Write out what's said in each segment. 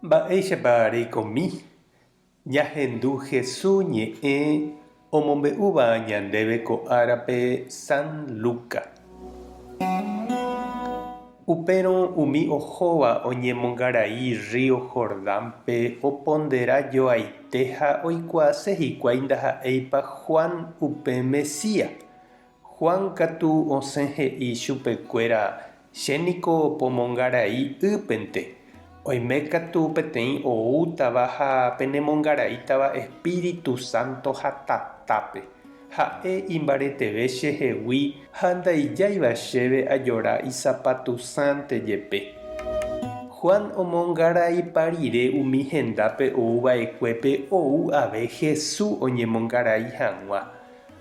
Mba'éichapa reikomi ñahendu Jesús ñe'ẽ omombe'úva ñandéve ko árape San Luca. Upérõ umi ohóva oñemongarai Río Jordánpe oponderajoaite ha oikuaase hikuái ndaha'éipa Juan upe Mesías. Juan katu osẽ he'i chupekuéra chéniko pomongaraí ýpente. Oime katu peteĩ oútava ha penemongaraítava Espíritu Santo ha tatápe. Ha'e imbareteve chehegui ha ndaijáiva chéve ajora isapatu sãnte jepe. Juan omongaraipa rire umi hendápe ouva'ekuépe ou ave Jesús oñemongarai hag̃ua.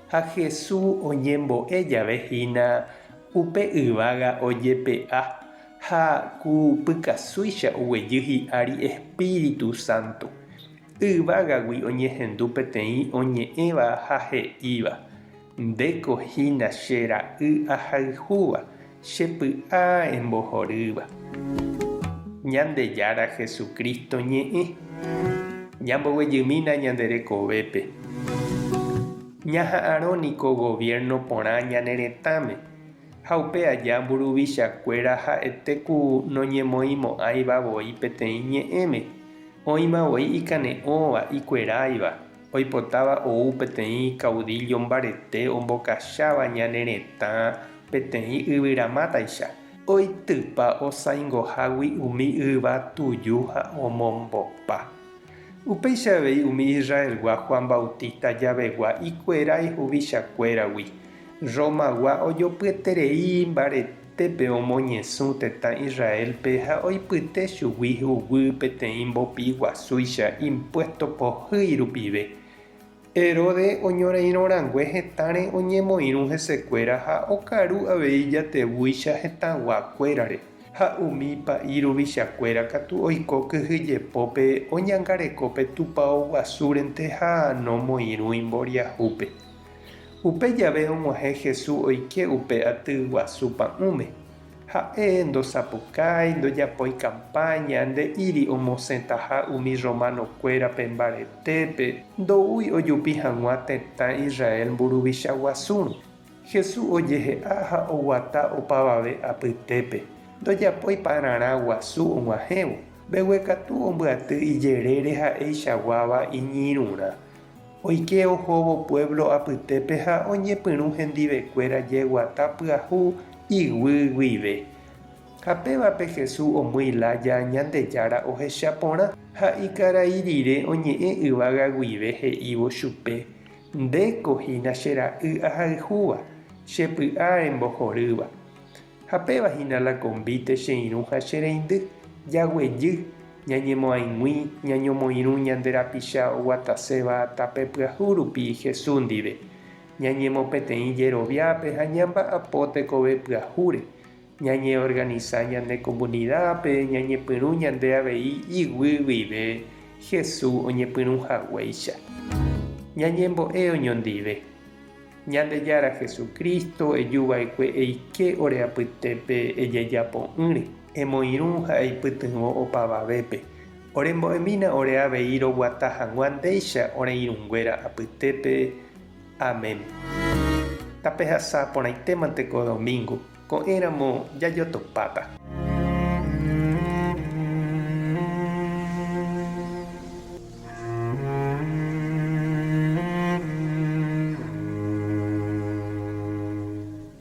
Ha Jesús oñembo'e javehína upe yvága ojepe'a ha ku pykasúicha oguejy hi'ári Espíritu Santo. Yvágagui oñehendu peteĩ oñe'ẽva ha he'íva: ndékohína che ra'y ahayhúva, chepy'a embohorýva. Ñandejára Jesucristo ñe'ẽ. Ñamboguejymína ñande rekovépe. Ñaha'ãróniko gobierno porã ñane retãme. Ha upe aja mburuvichakuéra ha'etéku noñemoĩmo'ãivavoi peteĩ ñe'ẽme. Oĩmavoi ikane'õva ikueráiva. Oipotáva ou peteĩ caudillo mbarete ombokacháva ñane retã peteĩ yvyramátacha. Oitypa osãingohágui umi yva tuju ha omombopa. Upéichavei umi Israelgua Juan Bautista javegua ikuera ihuvichakuéragui. Romagua ojopyeterei mbaretépe omoñesũ tetã Israelpe ha oipyte chugui huguy peteĩ mbopi guasúicha impuesto pohýi rupive. Herode oñoreirõrangue hetãre oñemoirũ hesekuéra ha okaru avei jatevúicha hetãguakuérare. Ha umi pa'i ruvichakuéra katu oiko kyhyjepópe oñangarekópe tupão guasúrente ha nomoirũi mboriahúpe. Upe jave og̃uahẽ Jesús oike upe aty guasu pa'ũme. Ha'e ndosapukái ndojapói campaña nde'íri omosẽtaha umi romanokuérape mbaretépe ndoúi ojupi hag̃ua tetã Israel mburuvicha guasúrõ. Jesús ojehe'a ha oguata opavave apytépe. Ndojapói pararã guasu og̃uahẽvo. Mbeguekatu ombyaty ijerére ha'eichaguáva iñirũrã. Oike ohóvo pueblo apytépe ha oñepyrũ hendivekuéra jeguata pyahu yvy guive. Ha pévape Jesús omylája Ñandejára ohecha porã ha ikarai rire oñe'ẽ yvága guive he'ívo chupe: ndékohína che ra'y ahayhúva, chepy'a embohorýva. Ha pévahína la convite che irũ ha che reindy. Jaguejy ñañemoaig̃ui ñañomoirũ ñande rapicha oguataséva tape pyahu rupi Jesús ndive. Ñañemopeteĩ jeroviápe ha ñamba'apo tekove pyahúre. Ñañeorganiza ñande comunidadpe ñañepyrũ ñande avei yvy guive Jesús oñepyrũhaguéicha. Ñañembo'e oñondive. Ñandejára Jesucristo ejuva'ekue eike ore apytépe ejejapo'ỹre. Emoirũ ha eipytyvõ opavavépe. Orembo'emína ore avei roguata hag̃ua ndéicha oreirũnguéra apytépe. Amén. Tapehasa porãitémante ko domingo. Ko'ẽramo jajotopáta.